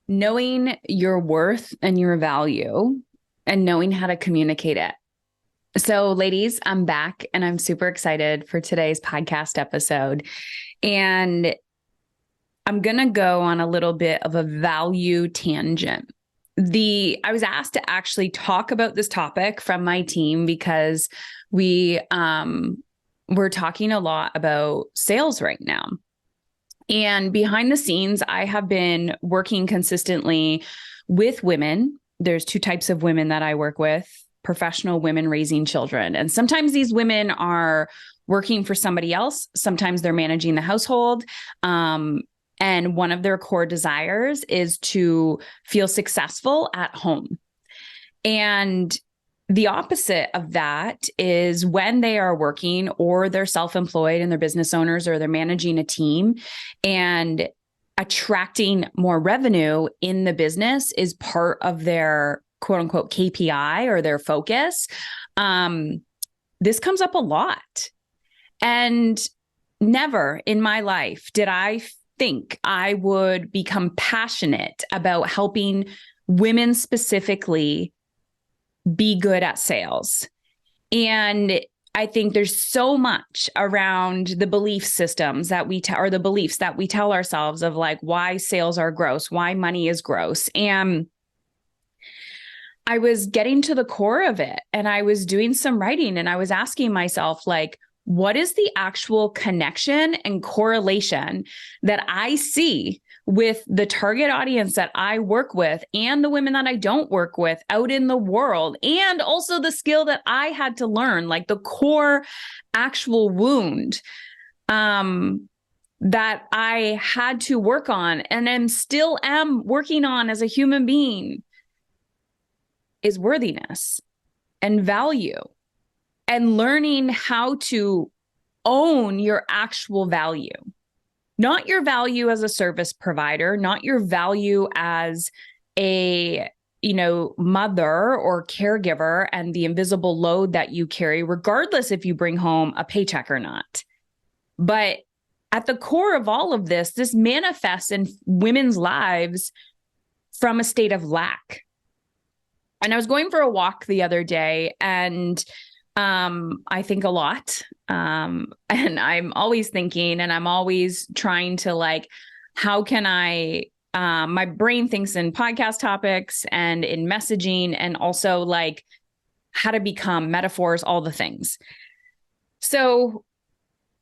knowing your worth and your value and knowing how to communicate it. So, ladies, I'm back and I'm super excited for today's podcast episode. And I'm going to go on a little bit of a value tangent. I was asked to actually talk about this topic from my team because we're talking a lot about sales right now. And behind the scenes, I have been working consistently with women. There's two types of women that I work with: professional women raising children. And sometimes these women are working for somebody else. Sometimes they're managing the household. And one of their core desires is to feel successful at home. And the opposite of that is when they are working or they're self-employed and they're business owners or they're managing a team, and attracting more revenue in the business is part of their quote unquote KPI or their focus. This comes up a lot. And never in my life did I think I would become passionate about helping women specifically be good at sales. And I think there's so much around the belief systems that or the beliefs that we tell ourselves of like why sales are gross, why money is gross. And I was getting to the core of it, and I was doing some writing, and I was asking myself, like, what is the actual connection and correlation that I see with the target audience that I work with and the women that I don't work with out in the world, and also the skill that I had to learn, like the core actual wound that I had to work on and then still am working on as a human being, is worthiness and value, and learning how to own your actual value. Not your value as a service provider, not your value as a, mother or caregiver and the invisible load that you carry, regardless if you bring home a paycheck or not. But at the core of all of this manifests in women's lives from a state of lack. And I was going for a walk the other day, and I think a lot. And I'm always thinking, and I'm always trying to like, how can my brain thinks in podcast topics and in messaging, and also like how to become metaphors, all the things. So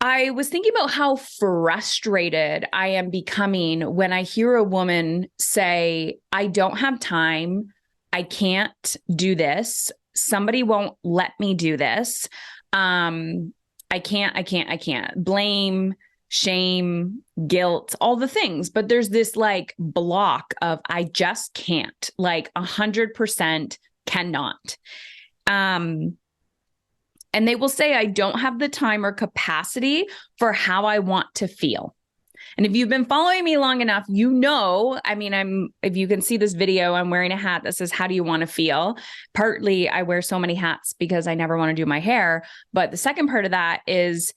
I was thinking about how frustrated I am becoming when I hear a woman say, I don't have time, I can't do this, somebody won't let me do this. I can't. Blame, shame, guilt, all the things. But there's this like block of I just can't, like 100% cannot. And they will say, I don't have the time or capacity for how I want to feel. And if you've been following me long enough, if you can see this video, I'm wearing a hat that says, how do you want to feel? Partly, I wear so many hats because I never want to do my hair. But the second part of that is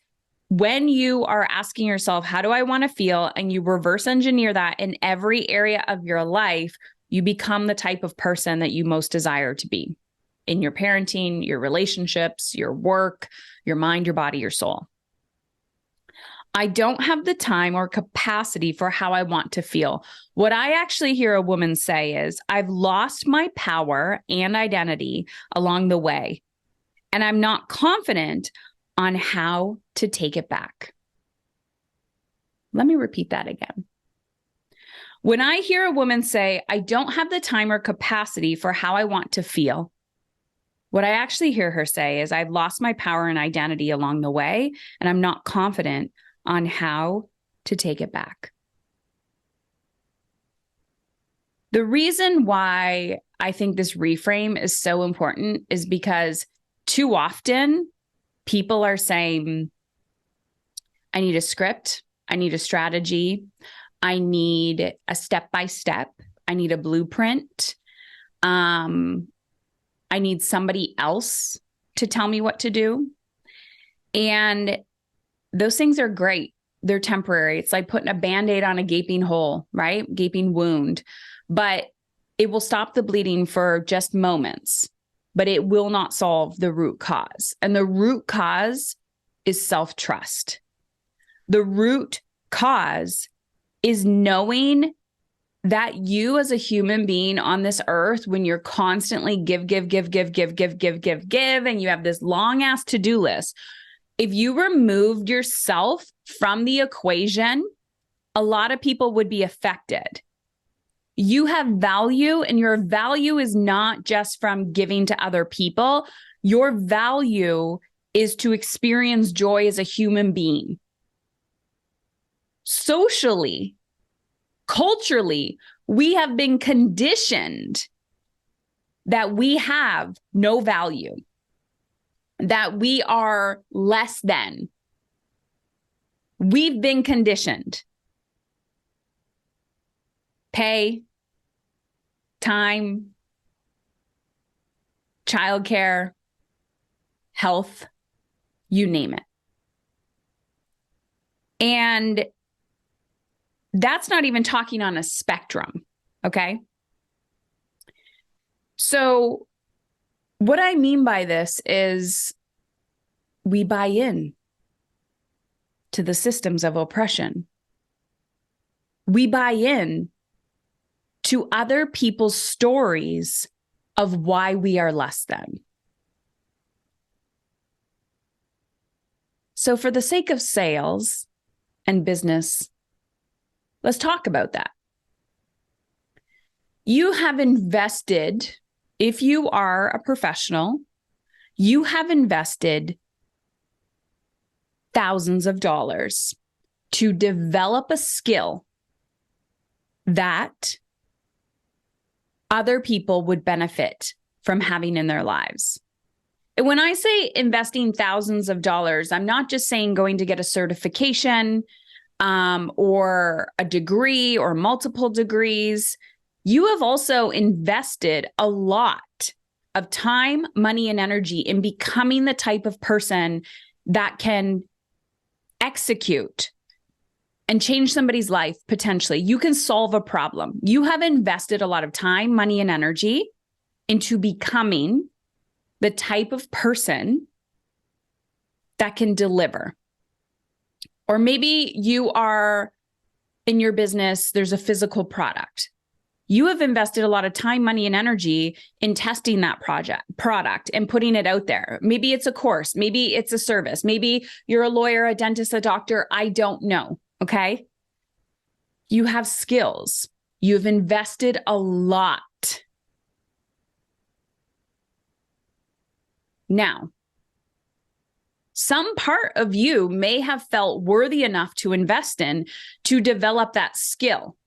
when you are asking yourself, how do I want to feel? And you reverse engineer that in every area of your life, you become the type of person that you most desire to be in your parenting, your relationships, your work, your mind, your body, your soul. I don't have the time or capacity for how I want to feel. What I actually hear a woman say is, I've lost my power and identity along the way, and I'm not confident on how to take it back. Let me repeat that again. When I hear a woman say, I don't have the time or capacity for how I want to feel, what I actually hear her say is, I've lost my power and identity along the way, and I'm not confident on how to take it back. The reason why I think this reframe is so important is because too often people are saying, I need a script, I need a strategy, I need a step-by-step, I need a blueprint, I need somebody else to tell me what to do. And those things are great. they're temporary. It's like putting a Band-Aid on a gaping hole, right? Gaping wound. But it will stop the bleeding for just moments, but it will not solve the root cause. And the root cause is self-trust. The root cause is knowing that you as a human being on this earth, when you're constantly give, and you have this long ass to-do list, if you removed yourself from the equation, a lot of people would be affected. You have value, and your value is not just from giving to other people. Your value is to experience joy as a human being. Socially, culturally, we have been conditioned that we have no value, that we are less than. We've been conditioned. Pay, time, childcare, health, you name it. And that's not even talking on a spectrum, okay? So what I mean by this is we buy in to the systems of oppression. We buy in to other people's stories of why we are less than. So for the sake of sales and business, let's talk about that. You have invested, if you are a professional, you have invested thousands of dollars to develop a skill that other people would benefit from having in their lives. And when I say investing thousands of dollars, I'm not just saying going to get a certification or a degree or multiple degrees. You have also invested a lot of time, money, and energy in becoming the type of person that can execute and change somebody's life potentially. You can solve a problem. You have invested a lot of time, money, and energy into becoming the type of person that can deliver. Or maybe you are in your business, there's a physical product. You have invested a lot of time, money, and energy in testing that product and putting it out there. Maybe it's a course, maybe it's a service, maybe you're a lawyer, a dentist, a doctor, I don't know, okay? You have skills. You've invested a lot. Now, some part of you may have felt worthy enough to invest in to develop that skill.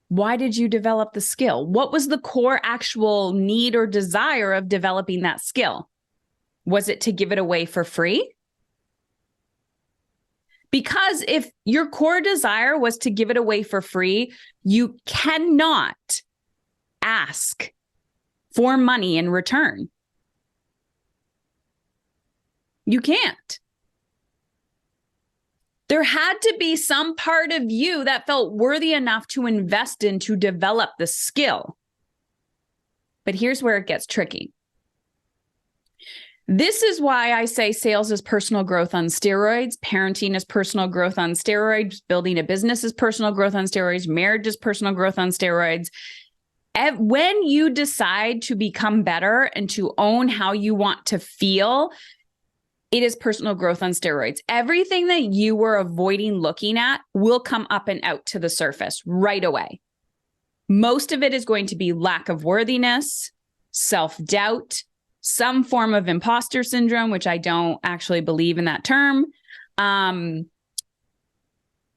Why did you develop the skill? What was the core actual need or desire of developing that skill? Was it to give it away for free? Because if your core desire was to give it away for free, you cannot ask for money in return. You can't. There had to be some part of you that felt worthy enough to invest in to develop the skill. But here's where it gets tricky. This is why I say sales is personal growth on steroids, parenting is personal growth on steroids, building a business is personal growth on steroids, marriage is personal growth on steroids. When you decide to become better and to own how you want to feel, it is personal growth on steroids. Everything that you were avoiding looking at will come up and out to the surface right away. Most of it is going to be lack of worthiness, self-doubt, some form of imposter syndrome, which I don't actually believe in that term,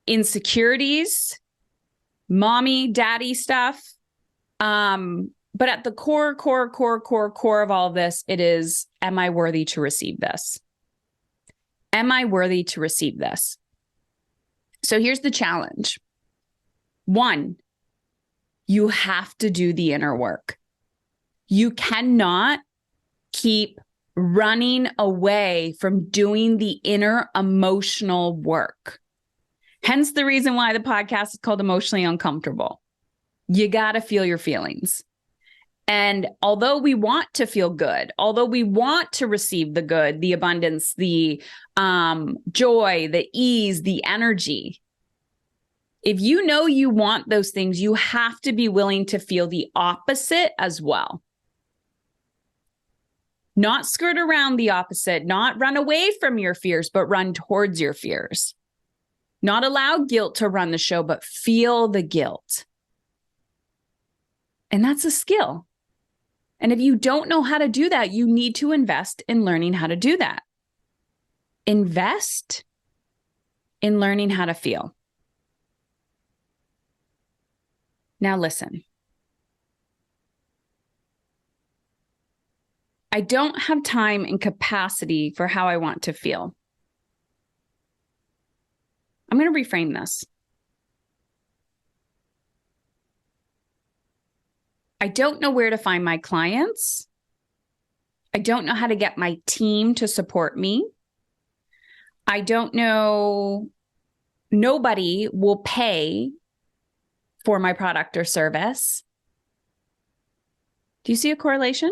insecurities, mommy, daddy stuff. But at the core of all of this, it is, am I worthy to receive this? Am I worthy to receive this? So here's the challenge. 1, you have to do the inner work. You cannot keep running away from doing the inner emotional work. Hence the reason why the podcast is called Emotionally Uncomfortable. You got to feel your feelings. And although we want to feel good, although we want to receive the good, the abundance, the joy, the ease, the energy, if you know you want those things, you have to be willing to feel the opposite as well. Not skirt around the opposite, not run away from your fears, but run towards your fears. Not allow guilt to run the show, but feel the guilt. And that's a skill. And if you don't know how to do that, you need to invest in learning how to do that. Invest in learning how to feel. Now listen. I don't have time and capacity for how I want to feel. I'm going to reframe this. I don't know where to find my clients. I don't know how to get my team to support me. I don't know. Nobody will pay for my product or service. Do you see a correlation?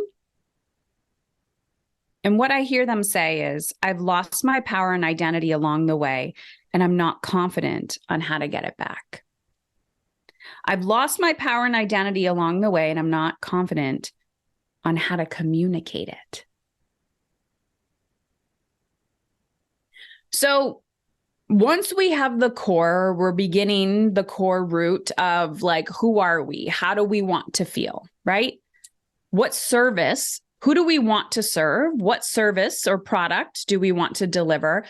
And what I hear them say is, I've lost my power and identity along the way, and I'm not confident on how to get it back. I've lost my power and identity along the way, and I'm not confident on how to communicate it. So once we have the core, we're beginning the core root of like, who are we? How do we want to feel, right? What service? Who do we want to serve? What service or product do we want to deliver?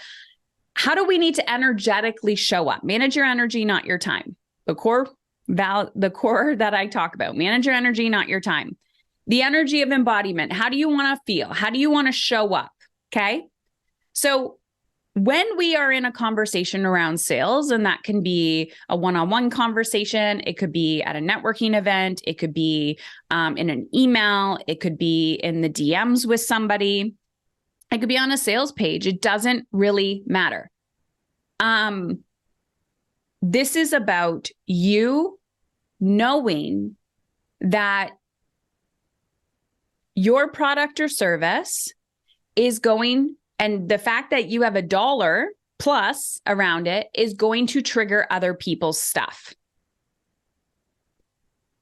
How do we need to energetically show up? Manage your energy, not your time. The core that I talk about, manage your energy, not your time. The energy of embodiment. How do you want to feel? How do you want to show up? Okay. So when we are in a conversation around sales, and that can be a one-on-one conversation, it could be at a networking event, it could be in an email, it could be in the DMs with somebody, it could be on a sales page. It doesn't really matter. This is about you knowing that your product or service is going, and the fact that you have $1 plus around it is going to trigger other people's stuff.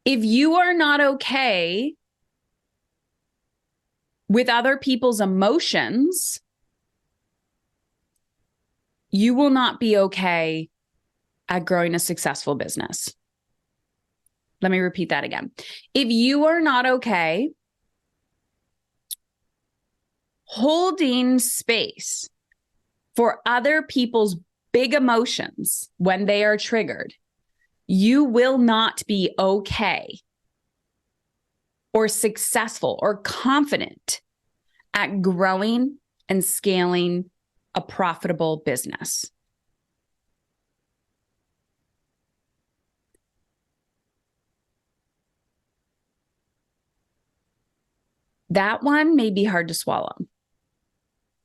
If you are not okay with other people's emotions, you will not be okay at growing a successful business. Let me repeat that again. If you are not okay holding space for other people's big emotions when they are triggered, you will not be okay or successful or confident at growing and scaling a profitable business. That one may be hard to swallow.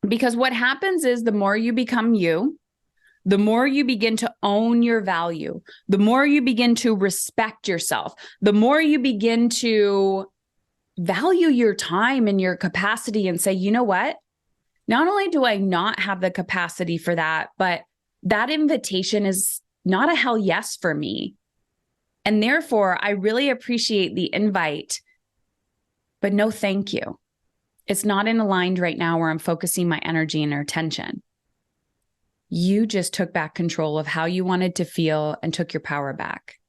Because what happens is the more you become you, the more you begin to own your value, the more you begin to respect yourself, the more you begin to value your time and your capacity and say, you know what? Not only do I not have the capacity for that, but that invitation is not a hell yes for me. And therefore, I really appreciate the invite, but no thank you. It's not in aligned right now where I'm focusing my energy and attention. You just took back control of how you wanted to feel and took your power back.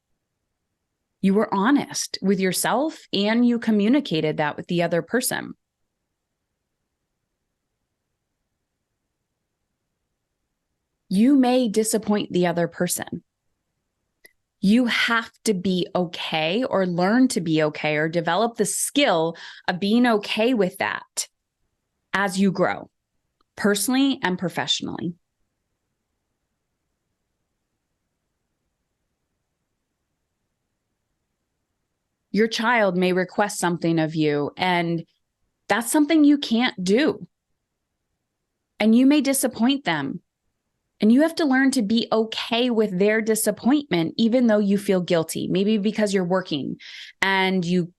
You were honest with yourself and you communicated that with the other person. You may disappoint the other person. You have to be okay or learn to be okay or develop the skill of being okay with that as you grow, personally and professionally. Your child may request something of you, and that's something you can't do. And you may disappoint them. And you have to learn to be okay with their disappointment, even though you feel guilty, maybe because you're working and you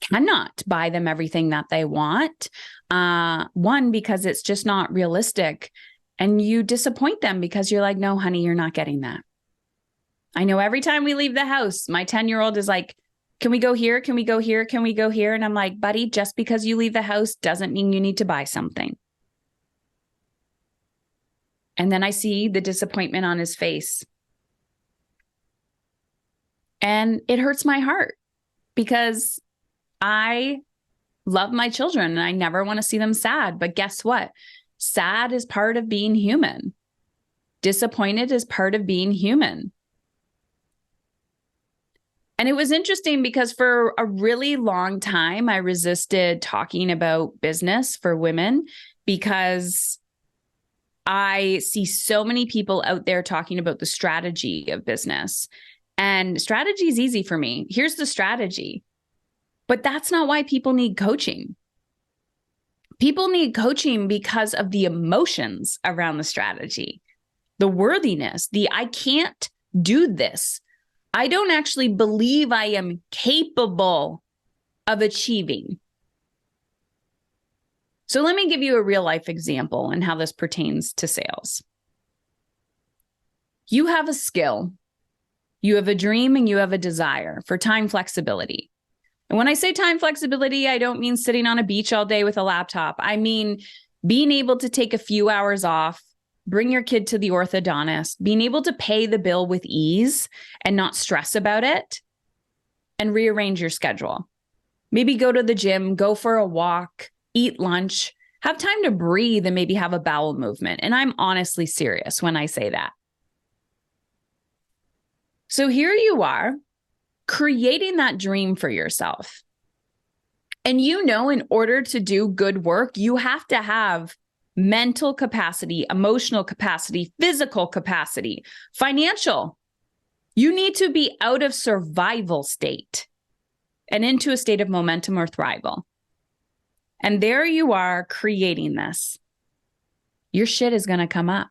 cannot buy them everything that they want. One, because it's just not realistic. And you disappoint them because you're like, no, honey, you're not getting that. I know every time we leave the house, my 10-year-old is like, can we go here? Can we go here? Can we go here? And I'm like, buddy, just because you leave the house doesn't mean you need to buy something. And then I see the disappointment on his face. And it hurts my heart because I love my children and I never want to see them sad. But guess what? Sad is part of being human. Disappointed is part of being human. And it was interesting because for a really long time, I resisted talking about business for women because I see so many people out there talking about the strategy of business. And strategy is easy for me. Here's the strategy. But that's not why people need coaching. People need coaching because of the emotions around the strategy, the worthiness, the I can't do this. I don't actually believe I am capable of achieving. So let me give you a real life example and how this pertains to sales. You have a skill, you have a dream, and you have a desire for time flexibility. And when I say time flexibility, I don't mean sitting on a beach all day with a laptop. I mean being able to take a few hours off, bring your kid to the orthodontist, being able to pay the bill with ease and not stress about it, and rearrange your schedule. Maybe go to the gym, go for a walk, eat lunch, have time to breathe, and maybe have a bowel movement. And I'm honestly serious when I say that. So here you are, creating that dream for yourself. And you know, in order to do good work, you have to have mental capacity, emotional capacity, physical capacity, financial. You need to be out of survival state and into a state of momentum or thrival. And there you are creating this. Your shit is going to come up.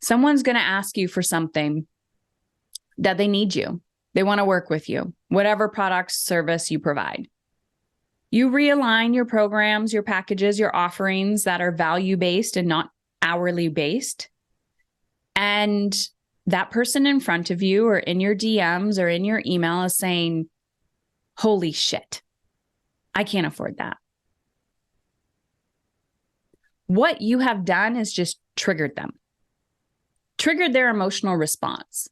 Someone's going to ask you for something that they need you. They want to work with you, whatever product, service you provide. You realign your programs, your packages, your offerings that are value-based and not hourly-based. And that person in front of you or in your DMs or in your email is saying, holy shit, I can't afford that. What you have done is just triggered them, triggered their emotional response.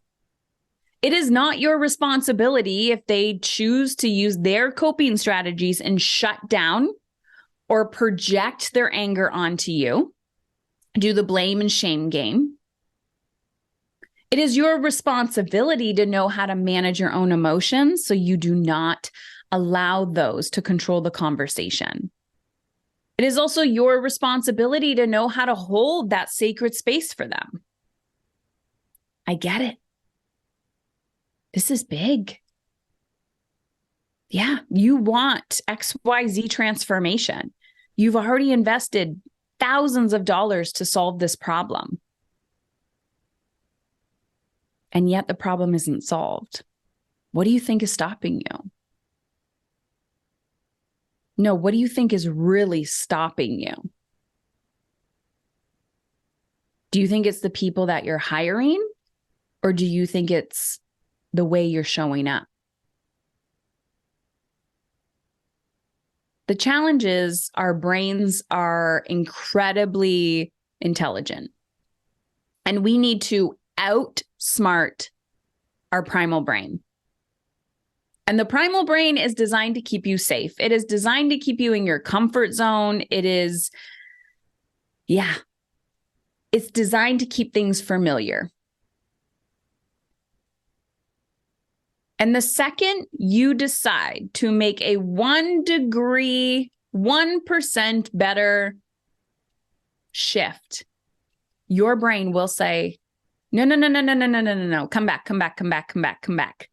It is not your responsibility if they choose to use their coping strategies and shut down or project their anger onto you, do the blame and shame game. It is your responsibility to know how to manage your own emotions so you do not allow those to control the conversation. It is also your responsibility to know how to hold that sacred space for them. I get it. This is big. Yeah, you want XYZ transformation. You've already invested thousands of dollars to solve this problem. And yet the problem isn't solved. What do you think is stopping you? No, what do you think is really stopping you? Do you think it's the people that you're hiring? Or do you think it's the way you're showing up? The challenge is our brains are incredibly intelligent. And we need to outsmart our primal brain. And the primal brain is designed to keep you safe. It is designed to keep you in your comfort zone. It's designed to keep things familiar. And the second you decide to make a 1 degree, 1% better shift, your brain will say, no, no, no, no, no, no, no, no, no, no, come back, come back, come back, come back, come back.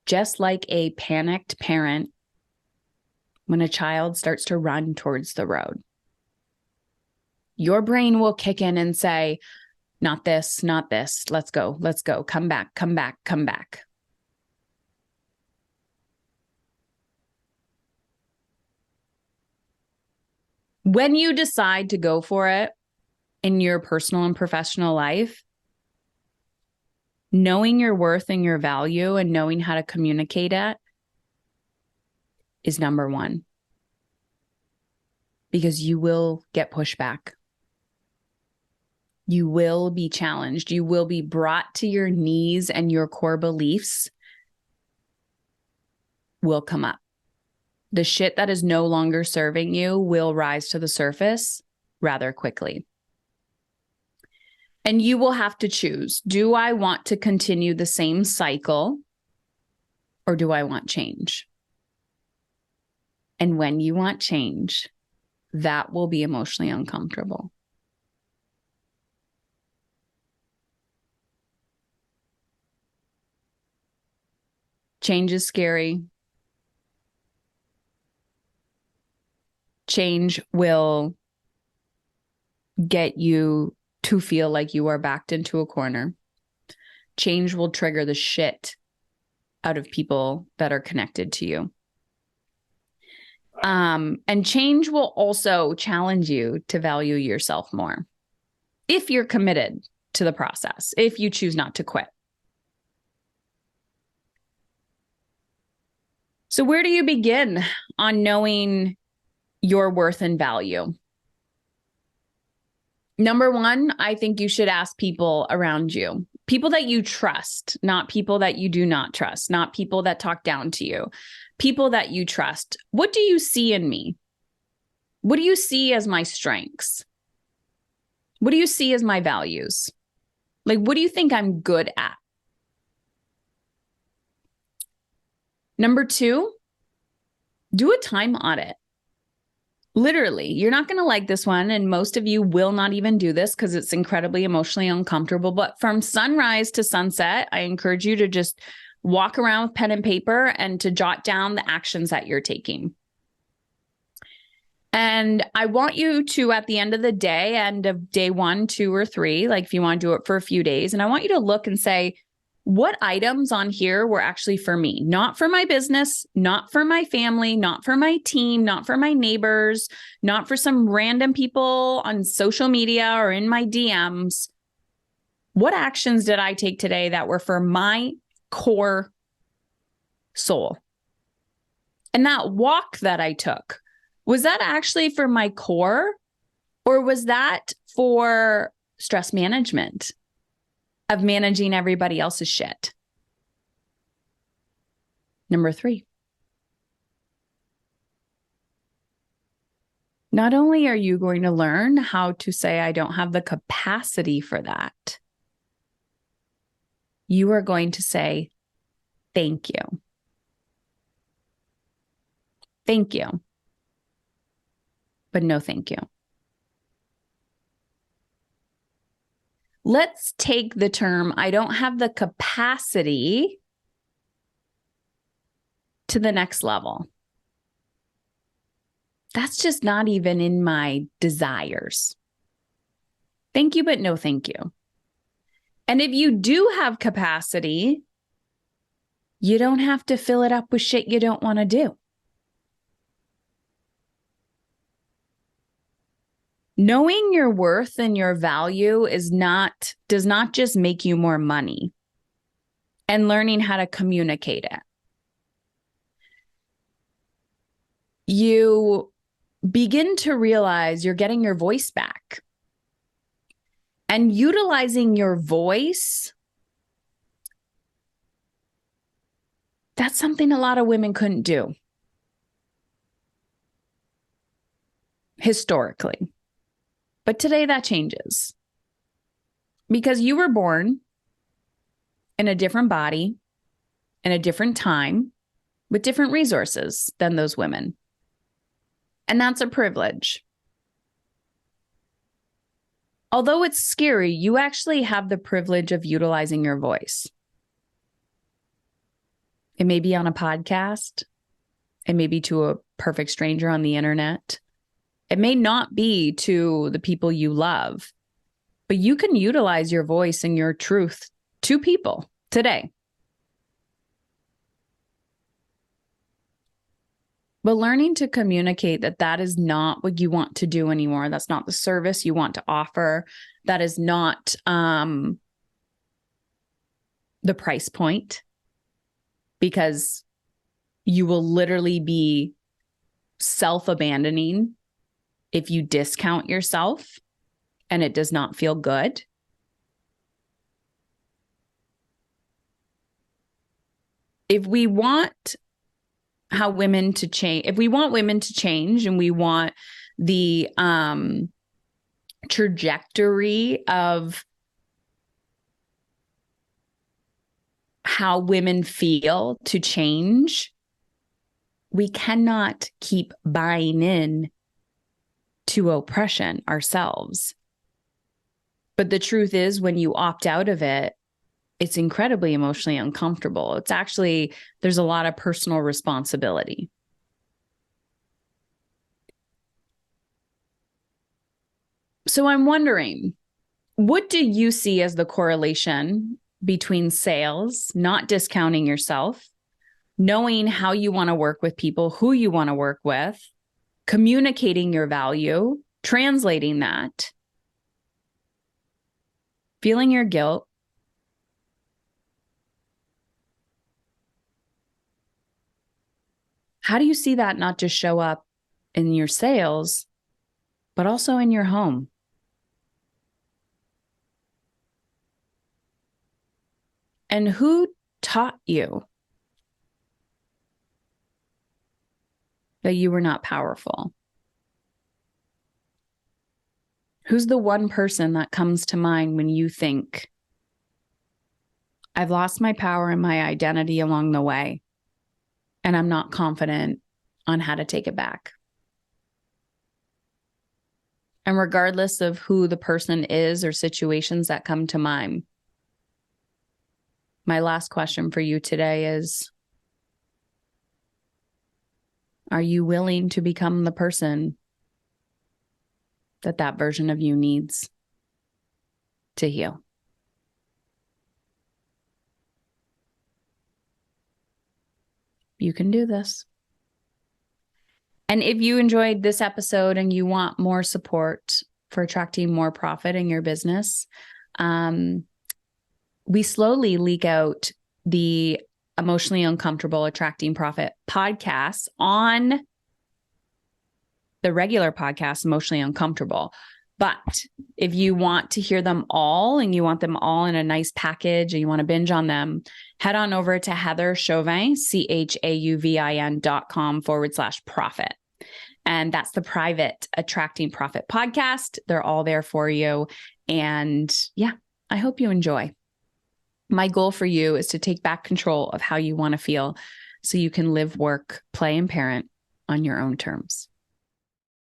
Just like a panicked parent when a child starts to run towards the road. your brain will kick in and say, not this, not this. Let's go. Let's go. Come back, come back, come back. When you decide to go for it in your personal and professional life, knowing your worth and your value and knowing how to communicate it is number one. Because you will get pushback. You will be challenged. You will be brought to your knees, and your core beliefs will come up. The shit that is no longer serving you will rise to the surface rather quickly. And you will have to choose, do I want to continue the same cycle or do I want change? And when you want change, that will be emotionally uncomfortable. Change is scary. Change will get you to feel like you are backed into a corner. Change will trigger the shit out of people that are connected to you. And change will also challenge you to value yourself more if you're committed to the process, if you choose not to quit. So where do you begin on knowing your worth and value? Number one, I think you should ask people around you, people that you trust, not people that you do not trust, not people that talk down to you, people that you trust. What do you see in me? What do you see as my strengths? What do you see as my values? Like, what do you think I'm good at? Number two, do a time audit. Literally, you're not going to like this one, and most of you will not even do this because it's incredibly emotionally uncomfortable. But from sunrise to sunset, I encourage you to just walk around with pen and paper and to jot down the actions that you're taking. And I want you to, at the end of the day, end of day 1, 2, or 3, like if you want to do it for a few days, and I want you to look and say, what items on here were actually for me, not for my business, not for my family, not for my team, not for my neighbors, not for some random people on social media or in my DMs. What actions did I take today that were for my core soul? And that walk that I took, was that actually for my core, or was that for stress management? Of managing everybody else's shit. Number 3. Not only are you going to learn how to say, I don't have the capacity for that, you are going to say, thank you. Thank you. But no, thank you. Let's take the term, I don't have the capacity, to the next level. That's just not even in my desires. Thank you, but no thank you. And if you do have capacity, you don't have to fill it up with shit you don't want to do. Knowing your worth and your value does not just make you more money, and learning how to communicate it. You begin to realize you're getting your voice back, and utilizing your voice. That's something a lot of women couldn't do historically. But today that changes, because you were born in a different body, in a different time, with different resources than those women. And that's a privilege. Although it's scary, you actually have the privilege of utilizing your voice. It may be on a podcast. It may be to a perfect stranger on the internet. It may not be to the people you love, but you can utilize your voice and your truth to people today. But learning to communicate that that is not what you want to do anymore. That's not the service you want to offer. That is not the price point, because you will literally be self-abandoning if you discount yourself, and it does not feel good. If we want women to change and we want the trajectory of how women feel to change, we cannot keep buying in to oppression ourselves. But the truth is, when you opt out of it, it's incredibly emotionally uncomfortable. It's actually, there's a lot of personal responsibility. So I'm wondering, what do you see as the correlation between sales, not discounting yourself, knowing how you want to work with people, who you want to work with, communicating your value, translating that, feeling your guilt, how do you see that not just show up in your sales, but also in your home? And who taught you that you were not powerful? Who's the one person that comes to mind when you think, I've lost my power and my identity along the way, and I'm not confident on how to take it back? And regardless of who the person is or situations that come to mind, my last question for you today is, are you willing to become the person that version of you needs to heal? You can do this. And if you enjoyed this episode and you want more support for attracting more profit in your business, we slowly leak out the Emotionally Uncomfortable Attracting Profit podcasts on the regular podcast, Emotionally Uncomfortable. But if you want to hear them all and you want them all in a nice package and you want to binge on them, head on over to Heather Chauvin, CHAUVIN.com/profit. And that's the private Attracting Profit podcast. They're all there for you. And yeah, I hope you enjoy. My goal for you is to take back control of how you want to feel so you can live, work, play, and parent on your own terms.